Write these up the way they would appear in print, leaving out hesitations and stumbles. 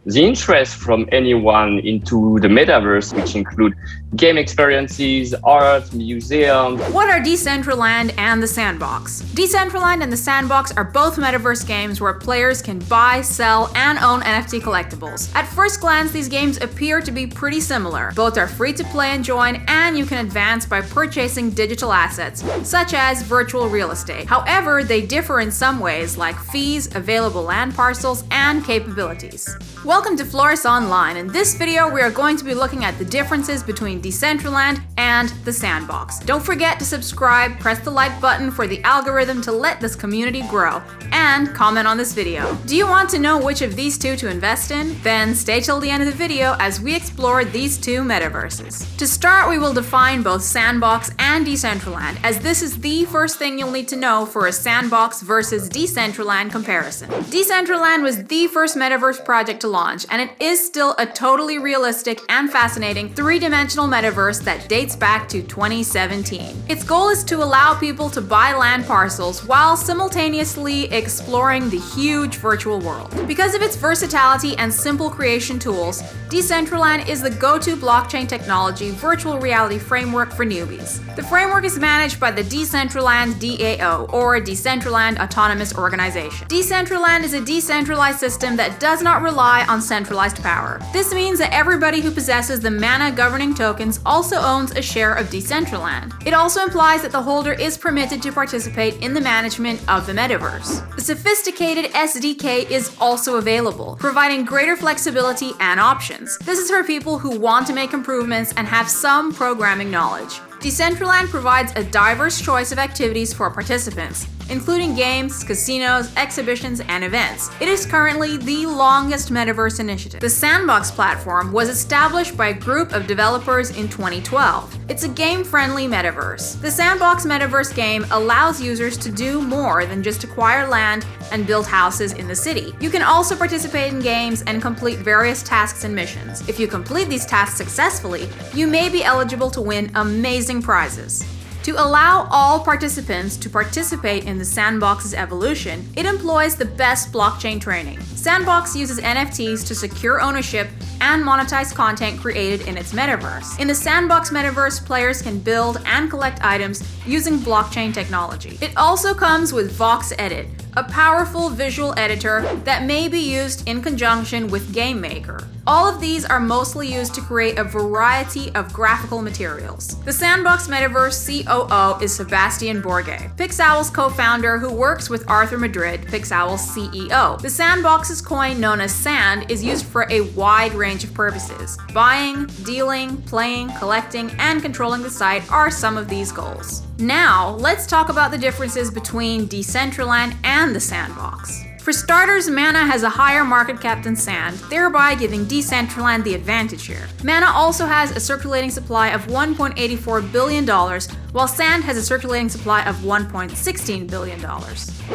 the interest from anyone into the metaverse, which include game experiences, art, museums. What are Decentraland and The Sandbox? Decentraland and The Sandbox are both metaverse games where players can buy, sell, and own NFT collectibles. At first glance, these games appear to be pretty similar. Both are free to play and join, and you can advance by purchasing digital assets, such as virtual real estate. However, they differ in some ways, like fees, available land parcels, and capabilities. Welcome to Flores Online. In this video, we are going to be looking at the differences between Decentraland and The Sandbox. Don't forget to subscribe, press the like button for the algorithm to let this community grow, and comment on this video. Do you want to know which of these two to invest in? Then stay till the end of the video as we explore these two metaverses. To start, we will define both Sandbox and Decentraland, as this is the first thing you'll need to know for a Sandbox versus Decentraland comparison. Decentraland was the first metaverse project to launch, and it is still a totally realistic and fascinating three-dimensional metaverse that dates back to 2017. Its goal is to allow people to buy land parcels while simultaneously exploring the huge virtual world. Because of its versatility and simple creation tools, Decentraland is the go-to blockchain technology virtual reality framework for newbies. The framework is managed by the Decentraland DAO, or Decentraland Autonomous Organization. Decentraland is a decentralized system that does not rely on centralized power. This means that everybody who possesses the mana governing tokens also owns a share of Decentraland. It also implies that the holder is permitted to participate in the management of the metaverse. A sophisticated SDK is also available, providing greater flexibility and options. This is for people who want to make improvements and have some programming knowledge. Decentraland provides a diverse choice of activities for participants, including games, casinos, exhibitions, and events. It is currently the longest metaverse initiative. The Sandbox platform was established by a group of developers in 2012. It's a game-friendly metaverse. The Sandbox metaverse game allows users to do more than just acquire land and build houses in the city. You can also participate in games and complete various tasks and missions. If you complete these tasks successfully, you may be eligible to win amazing prizes. To allow all participants to participate in the Sandbox's evolution, it employs the best blockchain training. Sandbox uses NFTs to secure ownership and monetize content created in its metaverse. In the Sandbox metaverse, players can build and collect items using blockchain technology. It also comes with Vox Edit, a powerful visual editor that may be used in conjunction with Game Maker. All of these are mostly used to create a variety of graphical materials. The Sandbox Metaverse COO is Sebastian Borge, PixOwl's co-founder who works with Arthur Madrid, PixOwl's CEO. The Sandbox's coin, known as Sand, is used for a wide range of purposes. Buying, dealing, playing, collecting, and controlling the site are some of these goals. Now, let's talk about the differences between Decentraland and the Sandbox. For starters, Mana has a higher market cap than Sand, thereby giving Decentraland the advantage here. Mana also has a circulating supply of $1.84 billion, while Sand has a circulating supply of $1.16 billion.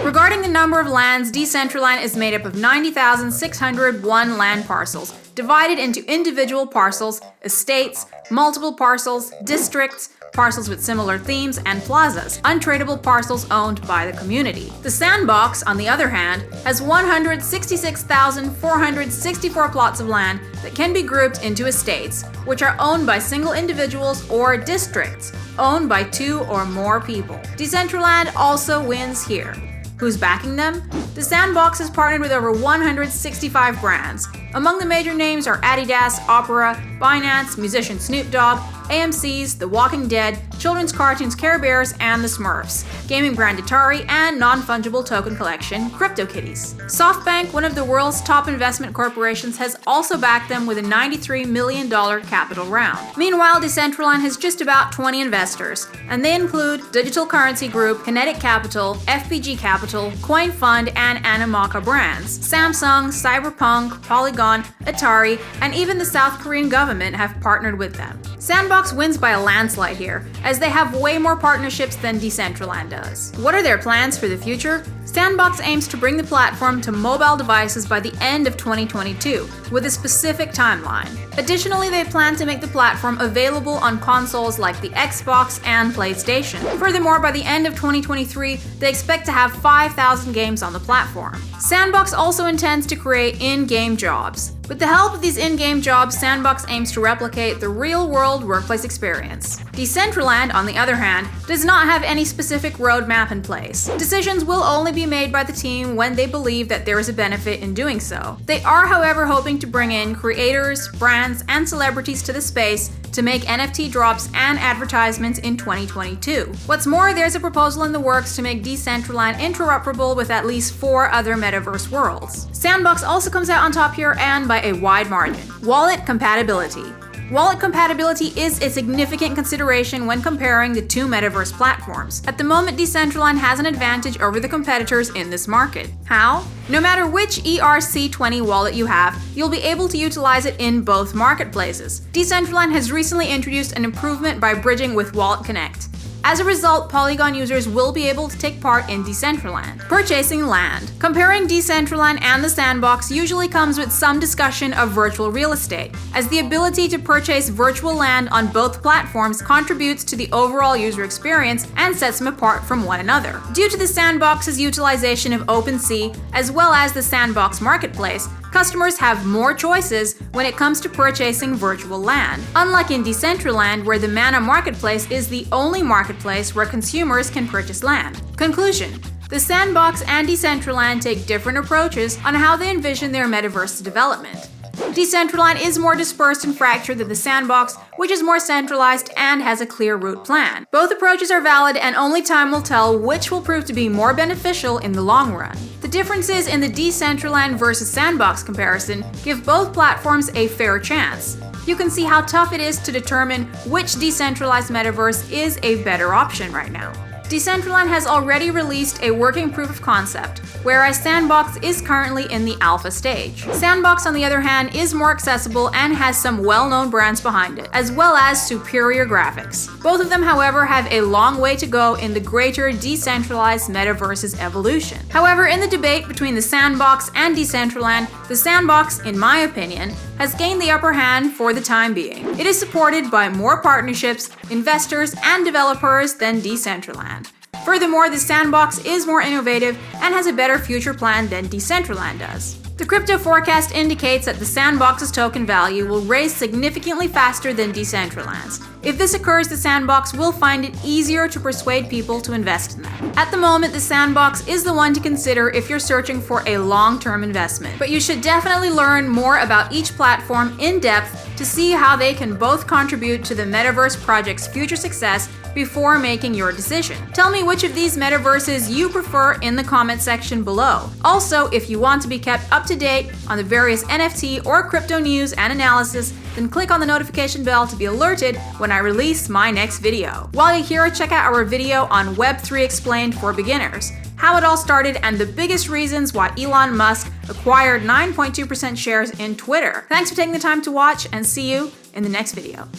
Regarding the number of lands, Decentraland is made up of 90,601 land parcels, divided into individual parcels, estates, multiple parcels, districts, parcels with similar themes, and plazas, untradeable parcels owned by the community. The Sandbox, on the other hand, has 166,464 plots of land that can be grouped into estates, which are owned by single individuals, or districts, owned by two or more people. Decentraland also wins here. Who's backing them? The Sandbox has partnered with over 165 brands. Among the major names are Adidas, Opera, Binance, musician Snoop Dogg, AMC's The Walking Dead, children's cartoons Care Bears, and the Smurfs, gaming brand Atari, and non-fungible token collection CryptoKitties. SoftBank, one of the world's top investment corporations, has also backed them with a $93 million capital round. Meanwhile, Decentraland has just about 20 investors, and they include Digital Currency Group, Kinetic Capital, FPG Capital, Coin Fund, and Animoca brands. Samsung, Cyberpunk, Polygon, Atari, and even the South Korean government have partnered with them. Sandbox wins by a landslide here, as they have way more partnerships than Decentraland does. What are their plans for the future? Sandbox aims to bring the platform to mobile devices by the end of 2022, with a specific timeline. Additionally, they plan to make the platform available on consoles like the Xbox and PlayStation. Furthermore, by the end of 2023, they expect to have 5,000 games on the platform. Sandbox also intends to create in-game jobs. With the help of these in-game jobs, Sandbox aims to replicate the real-world workplace experience. Decentraland, on the other hand, does not have any specific roadmap in place. Decisions will only be made by the team when they believe that there is a benefit in doing so. They are, however, hoping to bring in creators, brands, and celebrities to the space to make NFT drops and advertisements in 2022. What's more, there's a proposal in the works to make Decentraland interoperable with at least 4 other metaverse worlds. Sandbox also comes out on top here, and by a wide margin. Wallet compatibility. Wallet compatibility is a significant consideration when comparing the two metaverse platforms. At the moment, Decentraland has an advantage over the competitors in this market. How? No matter which ERC20 wallet you have, you'll be able to utilize it in both marketplaces. Decentraland has recently introduced an improvement by bridging with Wallet Connect. As a result, Polygon users will be able to take part in Decentraland. Purchasing land. Comparing Decentraland and the Sandbox usually comes with some discussion of virtual real estate, as the ability to purchase virtual land on both platforms contributes to the overall user experience and sets them apart from one another. Due to the Sandbox's utilization of OpenSea, as well as the Sandbox marketplace, customers have more choices when it comes to purchasing virtual land. Unlike in Decentraland, where the Mana marketplace is the only marketplace where consumers can purchase land. Conclusion: the Sandbox and Decentraland take different approaches on how they envision their metaverse development. Decentraland is more dispersed and fractured than the Sandbox, which is more centralized and has a clear route plan. Both approaches are valid, and only time will tell which will prove to be more beneficial in the long run. The differences in the Decentraland versus Sandbox comparison give both platforms a fair chance. You can see how tough it is to determine which decentralized metaverse is a better option right now. Decentraland has already released a working proof of concept, whereas Sandbox is currently in the alpha stage. Sandbox, on the other hand, is more accessible and has some well-known brands behind it, as well as superior graphics. Both of them, however, have a long way to go in the greater decentralized metaverse's evolution. However, in the debate between the Sandbox and Decentraland, the Sandbox, in my opinion, has gained the upper hand for the time being. It is supported by more partnerships, investors, and developers than Decentraland. Furthermore, the Sandbox is more innovative and has a better future plan than Decentraland does. The crypto forecast indicates that the Sandbox's token value will raise significantly faster than Decentraland's. If this occurs, the Sandbox will find it easier to persuade people to invest in them. At the moment, the Sandbox is the one to consider if you're searching for a long-term investment, but you should definitely learn more about each platform in depth to see how they can both contribute to the metaverse project's future success before making your decision. Tell me which of these metaverses you prefer in the comment section below. Also, if you want to be kept up to date on the various NFT or crypto news and analysis, then click on the notification bell to be alerted when I release my next video. While you're here, check out our video on Web3 Explained for beginners, how it all started, and the biggest reasons why Elon Musk acquired 9.2% shares in Twitter. Thanks for taking the time to watch, and see you in the next video.